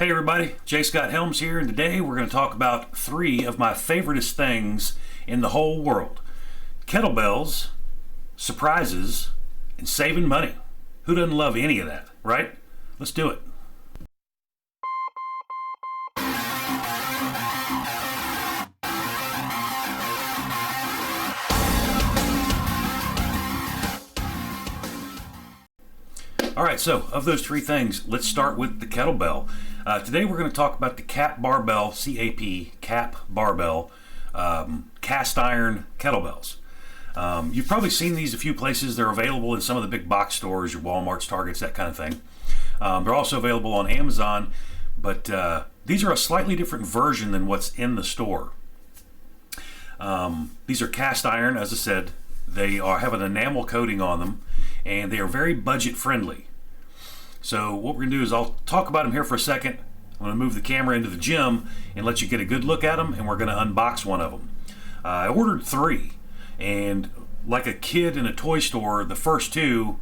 Hey everybody, J. Scott Helms here, and today we're going to talk about three of my favoriteest things in the whole world. Kettlebells, surprises, and saving money. Who doesn't love any of that, right? Let's do it. Alright, so of those three things, let's start with the kettlebell. Today we're going to talk about the CAP barbell, C-A-P, CAP barbell, cast iron kettlebells. You've probably seen these a few places. They're available in some of the big box stores, your Walmarts, Targets, that kind of thing. They're also available on Amazon, but these are a slightly different version than what's in the store. These are cast iron, as I said. They have an enamel coating on them, and they are very budget friendly. So what we're going to do is I'll talk about them here for a second. I'm going to move the camera into the gym and let you get a good look at them, and we're going to unbox one of them. I ordered three, and like a kid in a toy store, the first two,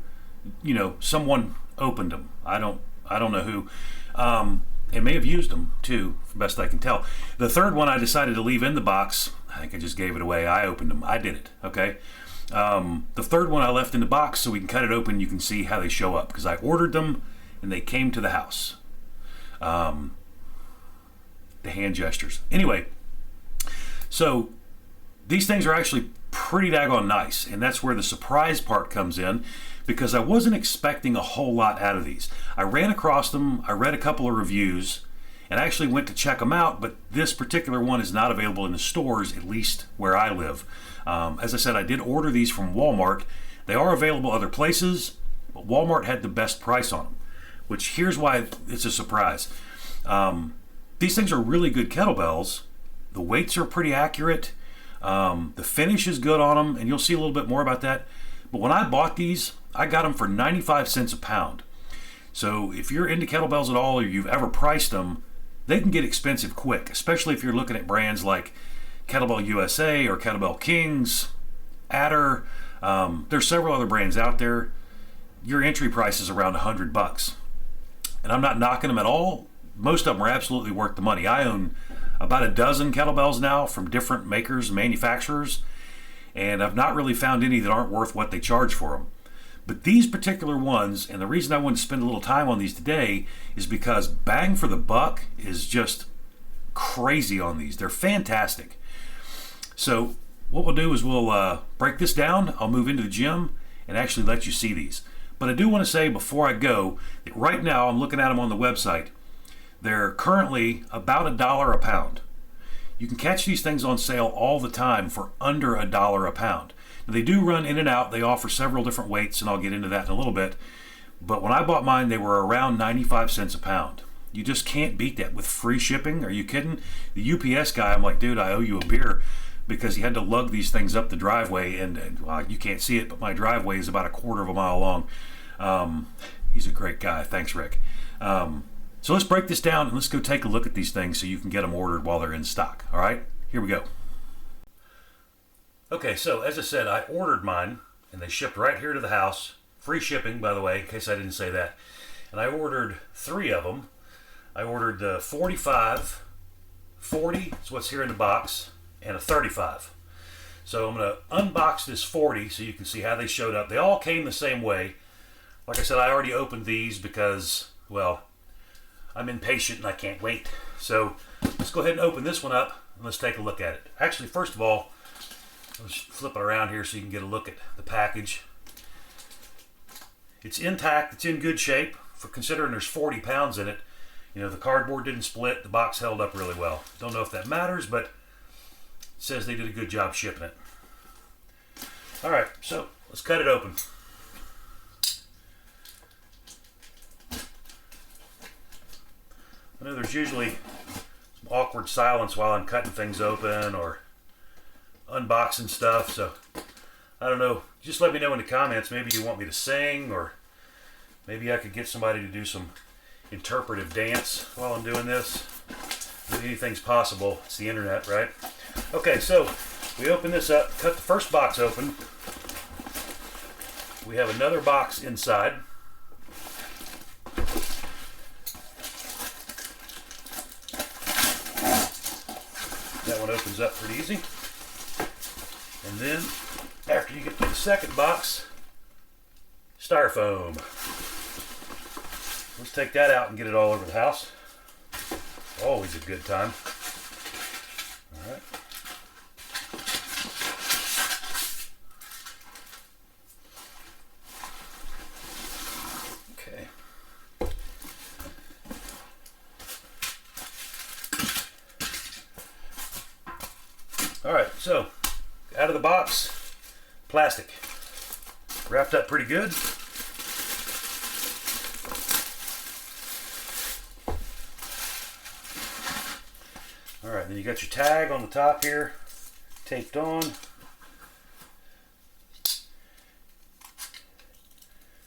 someone opened them. I don't know who. And may have used them too, from best I can tell. The third one I decided to leave in the box. I think I just gave it away. I opened them. I did it. Okay. The third one I left in the box so we can cut it open. You can see how they show up because I ordered them and they came to the house. The hand gestures. Anyway, so these things are actually pretty daggone nice, and that's where the surprise part comes in, because I wasn't expecting a whole lot out of these. I ran across them, I read a couple of reviews, and I actually went to check them out, but this particular one is not available in the stores, at least where I live. As I said, I did order these from Walmart. They are available other places, but Walmart had the best price on them, which here's why it's a surprise. These things are really good kettlebells. The weights are pretty accurate. The finish is good on them, and you'll see a little bit more about that. But when I bought these, I got them for 95 cents a pound. So if you're into kettlebells at all, or you've ever priced them, they can get expensive quick, especially if you're looking at brands like Kettlebell USA or Kettlebell Kings, Adder. There's several other brands out there. Your entry price is around $100. And I'm not knocking them at all. Most of them are absolutely worth the money. I own about a dozen kettlebells now from different makers and manufacturers, and I've not really found any that aren't worth what they charge for them. But these particular ones, and the reason I wanted to spend a little time on these today, is because bang for the buck is just crazy on these. They're fantastic. So what we'll do is we'll break this down. I'll move into the gym and actually let you see these. But I do want to say before I go that right now I'm looking at them on the website. They're currently about $1 a pound. You can catch these things on sale all the time for under $1 a pound. Now, they do run in and out. They offer several different weights, and I'll get into that in a little bit. But when I bought mine, they were around 95 cents a pound. You just can't beat that with free shipping. Are you kidding? The UPS guy, I'm like, dude, I owe you a beer, because he had to lug these things up the driveway, and well, you can't see it, but my driveway is about a quarter of a mile long. He's a great guy. Thanks, Rick. So let's break this down and let's go take a look at these things so you can get them ordered while they're in stock. All right, here we go. Okay, so as I said, I ordered mine and they shipped right here to the house. Free shipping, by the way, in case I didn't say that. And I ordered three of them. I ordered the 45, 40 is what's here in the box, and a 35. So I'm going to unbox this 40 so you can see how they showed up. They all came the same way. Like I said, I already opened these because, well, I'm impatient and I can't wait. So let's go ahead and open this one up and let's take a look at it. Actually, first of all, let's flip it around here so you can get a look at the package. It's intact. It's in good shape for considering there's 40 pounds in it. You know, the cardboard didn't split. The box held up really well. Don't know if that matters, but it says they did a good job shipping it. All right, so let's cut it open. I know there's usually some awkward silence while I'm cutting things open or unboxing stuff, so I don't know. Just let me know in the comments. Maybe you want me to sing, or maybe I could get somebody to do some interpretive dance while I'm doing this. Anything's possible. It's the internet, right? Okay, so we open this up, cut the first box open. We have another box inside. That one opens up pretty easy. And then, after you get to the second box, styrofoam. Let's take that out and get it all over the house. Always a good time. All right. Okay. All right, so out of the box, plastic. Wrapped up pretty good. All right, then you got your tag on the top here, taped on.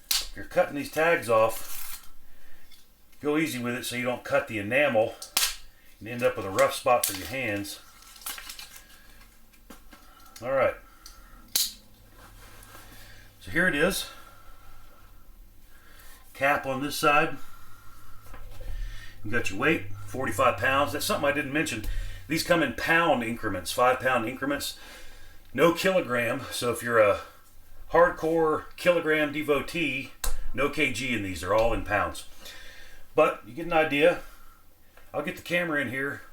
If you're cutting these tags off, go easy with it so you don't cut the enamel and end up with a rough spot for your hands. All right. So here it is. Cap on this side. You got your weight, 45 pounds. That's something I didn't mention. These come in pound increments, 5-pound increments. No kilogram. So if you're a hardcore kilogram devotee, no kg in these. They're all in pounds. But you get an idea. I'll get the camera in here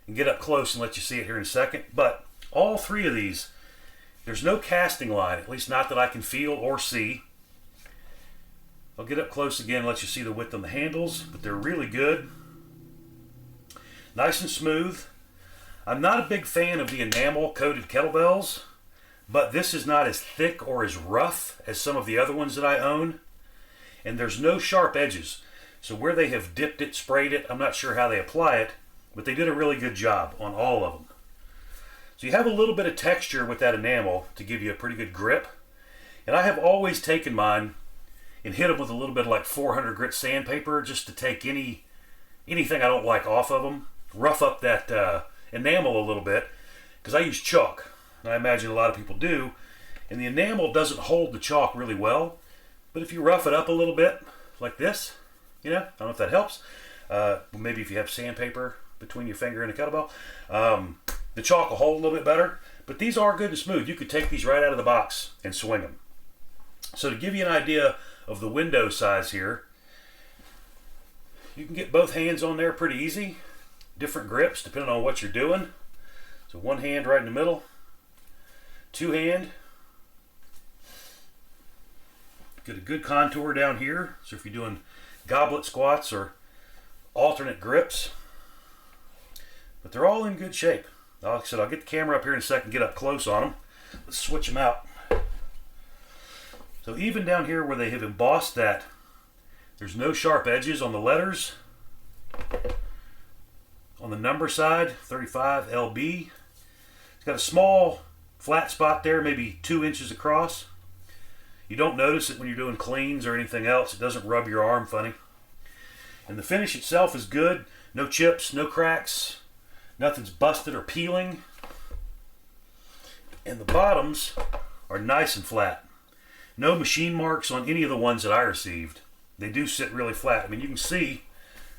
and get up close and let you see it here in a second. But all three of these, there's no casting line, at least not that I can feel or see. I'll get up close again and let you see the width on the handles, but they're really good. Nice and smooth. I'm not a big fan of the enamel coated kettlebells, but this is not as thick or as rough as some of the other ones that I own. And there's no sharp edges. So where they have dipped it, sprayed it, I'm not sure how they apply it, but they did a really good job on all of them. So you have a little bit of texture with that enamel to give you a pretty good grip. And I have always taken mine and hit them with a little bit of like 400 grit sandpaper just to take anything I don't like off of them. Rough up that enamel a little bit, because I use chalk. And I imagine a lot of people do. And the enamel doesn't hold the chalk really well. But if you rough it up a little bit, like this, I don't know if that helps. Maybe if you have sandpaper between your finger and a kettlebell. The chalk will hold a little bit better, but these are good and smooth. You could take these right out of the box and swing them. So to give you an idea of the window size here, you can get both hands on there pretty easy. Different grips depending on what you're doing. So one hand right in the middle, two hand. Get a good contour down here. So if you're doing goblet squats or alternate grips, but they're all in good shape. Like I said, I'll get the camera up here in a second, get up close on them. Let's switch them out. So even down here where they have embossed that, there's no sharp edges on the letters. On the number side, 35 LB. It's got a small flat spot there, maybe 2 inches across. You don't notice it when you're doing cleans or anything else. It doesn't rub your arm funny. And the finish itself is good. No chips, no cracks. Nothing's busted or peeling. And the bottoms are nice and flat. No machine marks on any of the ones that I received. They do sit really flat. I mean, you can see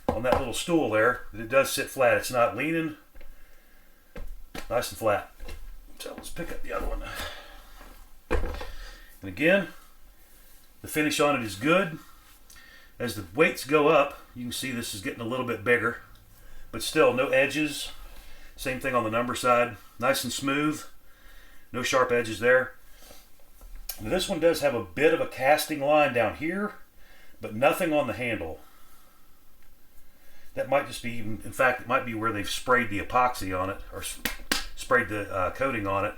on that little stool there that it does sit flat. It's not leaning. Nice and flat. So let's pick up the other one. And again, the finish on it is good. As the weights go up, you can see this is getting a little bit bigger, but still no edges. Same thing on the number side. Nice and smooth. No sharp edges there. Now this one does have a bit of a casting line down here, but nothing on the handle. That might just be, in fact, it might be where they've sprayed the epoxy on it, or sprayed the coating on it.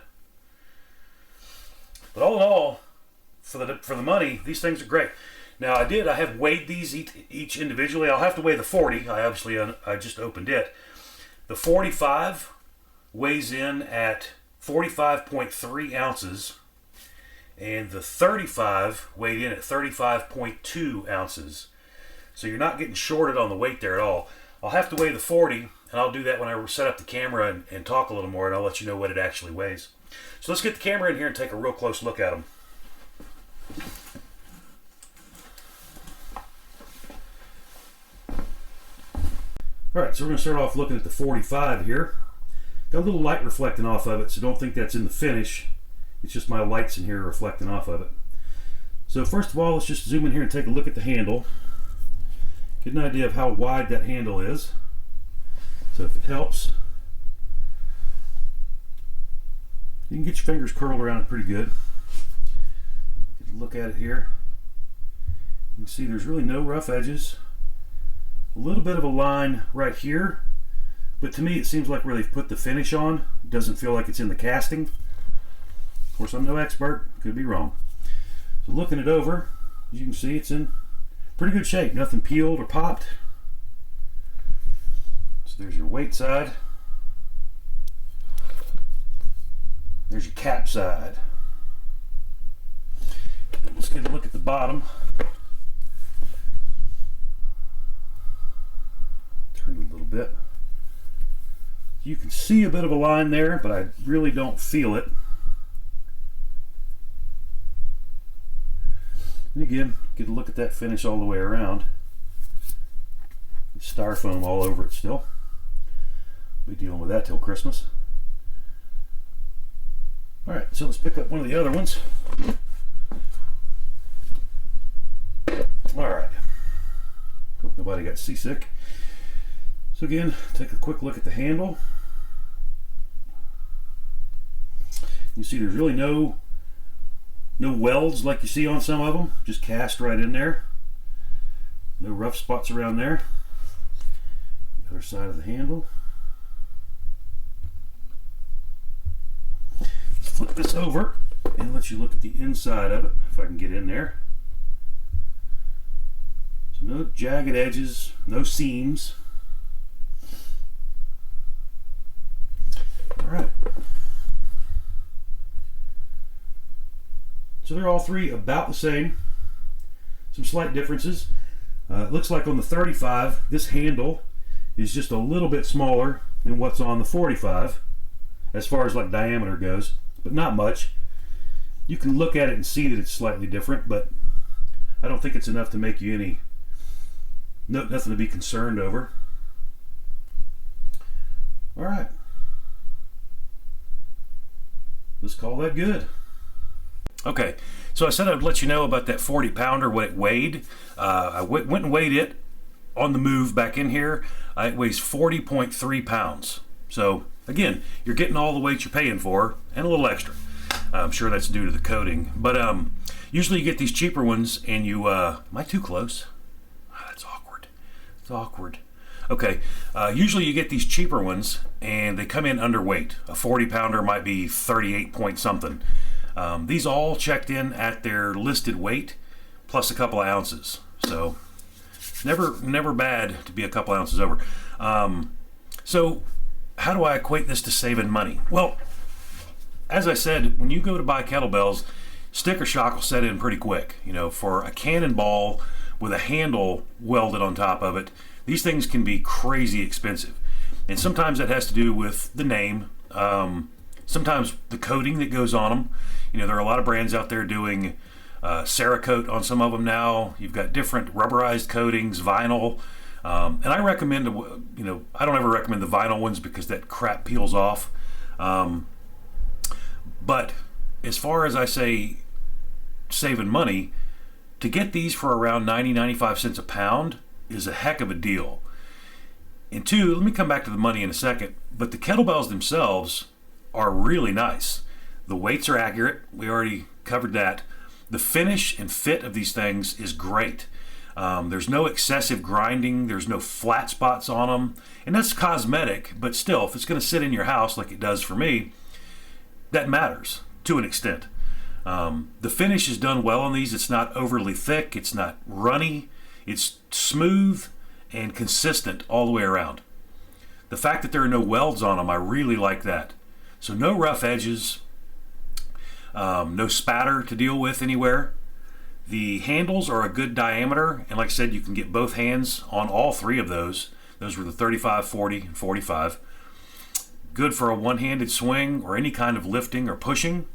But all in all, for the money, these things are great. Now I have weighed these each individually. I'll have to weigh the 40. I just opened it. The 45 weighs in at 45.3 ounces, and the 35 weighed in at 35.2 ounces. So you're not getting shorted on the weight there at all. I'll have to weigh the 40, and I'll do that when I set up the camera and talk a little more, and I'll let you know what it actually weighs. So let's get the camera in here and take a real close look at them. All right, so we're going to start off looking at the 45 here. Got a little light reflecting off of it, so don't think that's in the finish. It's just my lights in here reflecting off of it. So first of all, let's just zoom in here and take a look at the handle. Get an idea of how wide that handle is. So if it helps, you can get your fingers curled around it pretty good. Get a look at it here. You can see there's really no rough edges. A little bit of a line right here, but to me it seems like where they've put the finish on. It doesn't feel like it's in the casting. Of course, I'm no expert, could be wrong. So looking it over, as you can see, it's in pretty good shape. Nothing peeled or popped. So there's your weight side. There's your cap side. Let's get a look at the bottom. Turn it a little bit. You can see a bit of a line there, but I really don't feel it. And again, get a look at that finish all the way around. Styrofoam all over it still. We'll be dealing with that till Christmas. Alright, so let's pick up one of the other ones. Alright. Hope nobody got seasick. So again, take a quick look at the handle. You see there's really no welds like you see on some of them, just cast right in there. No rough spots around there. The other side of the handle. Let's flip this over and let you look at the inside of it, if I can get in there. So no jagged edges, no seams. All right. So they're all three about the same. Some slight differences. It looks like on the 35, this handle is just a little bit smaller than what's on the 45, as far as like diameter goes, but not much. You can look at it and see that it's slightly different, but I don't think it's enough to make you nothing to be concerned over. All right. Let's call that good. Okay, so I said I'd let you know about that 40 pounder, what it weighed. I went and weighed it on the move back in here. It weighs 40.3 pounds. So again, you're getting all the weight you're paying for and a little extra. I'm sure that's due to the coating. But usually you get these cheaper ones and you, am I too close? Oh, that's awkward. It's awkward. Okay, usually you get these cheaper ones and they come in underweight. A 40 pounder might be 38 point something. These all checked in at their listed weight plus a couple of ounces. So never bad to be a couple ounces over. So how do I equate this to saving money? Well, as I said, when you go to buy kettlebells, sticker shock will set in pretty quick. You know, for a cannonball with a handle welded on top of it, these things can be crazy expensive. And sometimes that has to do with the name. Sometimes the coating that goes on them. You know, there are a lot of brands out there doing Cerakote on some of them now. You've got different rubberized coatings, vinyl. And I recommend, you know, I don't ever recommend the vinyl ones because that crap peels off. But as far as I say saving money, to get these for around 90-95 cents a pound is a heck of a deal. And two, let me come back to the money in a second, but the kettlebells themselves are really nice. The weights are accurate. We already covered that. The finish and fit of these things is great. There's no excessive grinding. There's no flat spots on them. And that's cosmetic, but still, if it's going to sit in your house like it does for me, that matters to an extent. The finish is done well on these. It's not overly thick. It's not runny. It's smooth and consistent all the way around. The fact that there are no welds on them, I really like that. So no rough edges, no spatter to deal with anywhere. The handles are a good diameter, and like I said, you can get both hands on all three of those. Those were the 35, 40, and 45. Good for a one-handed swing or any kind of lifting or pushing.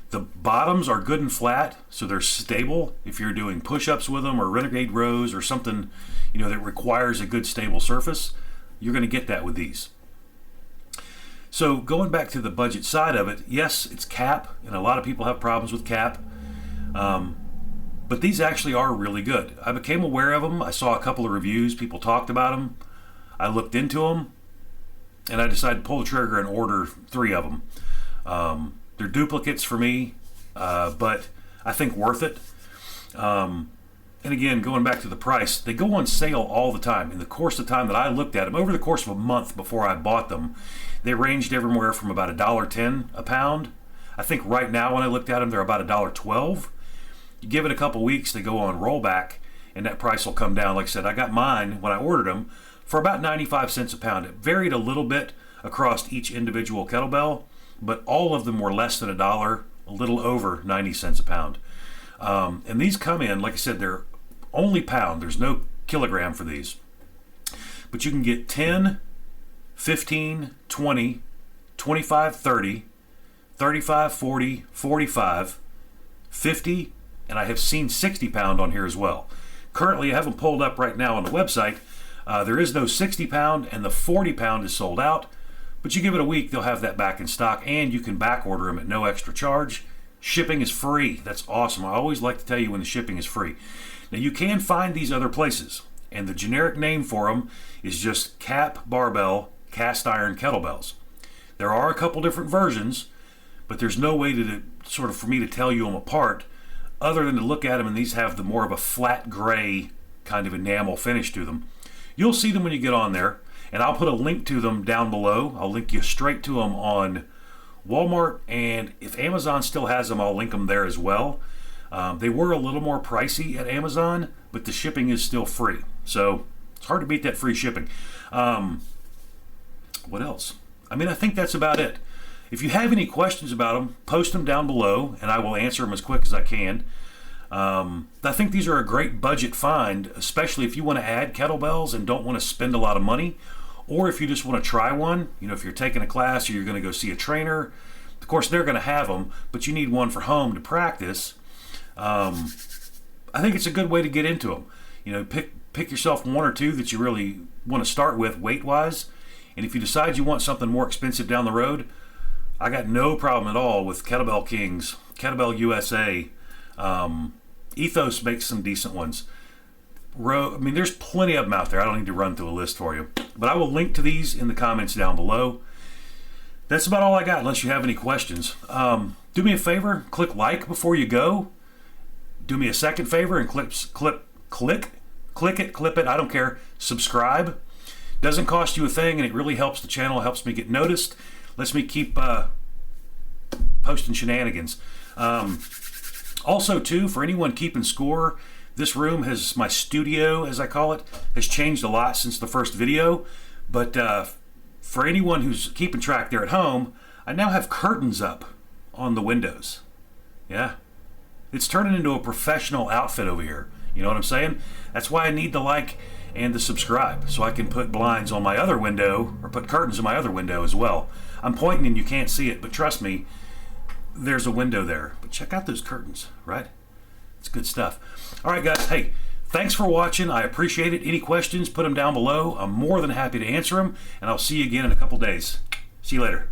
The bottoms are good and flat, so they're stable if you're doing push-ups with them or renegade rows or something, that requires a good stable surface. You're going to get that with these. So going back to the budget side of it, yes, it's cap, and a lot of people have problems with cap. But these actually are really good. I became aware of them. I saw a couple of reviews. People talked about them. I looked into them, and I decided to pull the trigger and order 3 of them. They're duplicates for me, but I think worth it. And again, going back to the price, they go on sale all the time. In the course of time that I looked at them, over the course of a month before I bought them, they ranged everywhere from about $1.10 a pound. I think right now when I looked at them, they're about $1.12. You give it a couple weeks, they go on rollback, and that price will come down. Like I said, I got mine when I ordered them for about 95 cents a pound. It varied a little bit across each individual kettlebell, but all of them were less than $1, a little over 90 cents a pound. And these come in, like I said, they're only pound. There's no kilogram for these. But you can get 10, 15, 20, 25, 30, 35, 40, 45, 50, and I have seen 60 pound on here as well. Currently, I have them pulled up right now on the website. There is no 60 pound, and the 40 pound is sold out. But you give it a week, they'll have that back in stock, and you can back order them at no extra charge. Shipping is free. That's awesome. I always like to tell you when the shipping is free. Now, you can find these other places, and the generic name for them is just Cap Barbell Cast Iron Kettlebells. There are a couple different versions, but there's no way to sort of for me to tell you them apart other than to look at them, and these have the more of a flat gray kind of enamel finish to them. You'll see them when you get on there, and I'll put a link to them down below. I'll link you straight to them on Walmart, and if Amazon still has them, I'll link them there as well. They were a little more pricey at Amazon, but the shipping is still free. So it's hard to beat that free shipping. What else? I mean, I think that's about it. If you have any questions about them, post them down below, and I will answer them as quick as I can. I think these are a great budget find, especially if you want to add kettlebells and don't want to spend a lot of money, or if you just want to try one. You know, if you're taking a class or you're going to go see a trainer, of course they're going to have them, but you need one for home to practice. I think it's a good way to get into them. You know, pick yourself 1 or 2 that you really want to start with weight-wise, and if you decide you want something more expensive down the road, I got no problem at all with Kettlebell Kings, Kettlebell USA. Ethos makes some decent ones. I mean, there's plenty of them out there. I don't need to run through a list for you, but I will link to these in the comments down below. That's about all I got, unless you have any questions. Do me a favor, click like before you go. Do me a second favor and click it, I don't care. Subscribe. Doesn't cost you a thing, and it really helps the channel, helps me get noticed, lets me keep posting shenanigans. Also, too, for anyone keeping score, this room has, my studio, as I call it, has changed a lot since the first video. But for anyone who's keeping track there at home, I now have curtains up on the windows. Yeah. It's turning into a professional outfit over here. You know what I'm saying? That's why I need the like and the subscribe, so I can put blinds on my other window, or put curtains in my other window as well. I'm pointing and you can't see it, but trust me, there's a window there. But check out those curtains, right? It's good stuff. All right, guys. Hey, thanks for watching. I appreciate it. Any questions, put them down below. I'm more than happy to answer them, and I'll see you again in a couple days. See you later.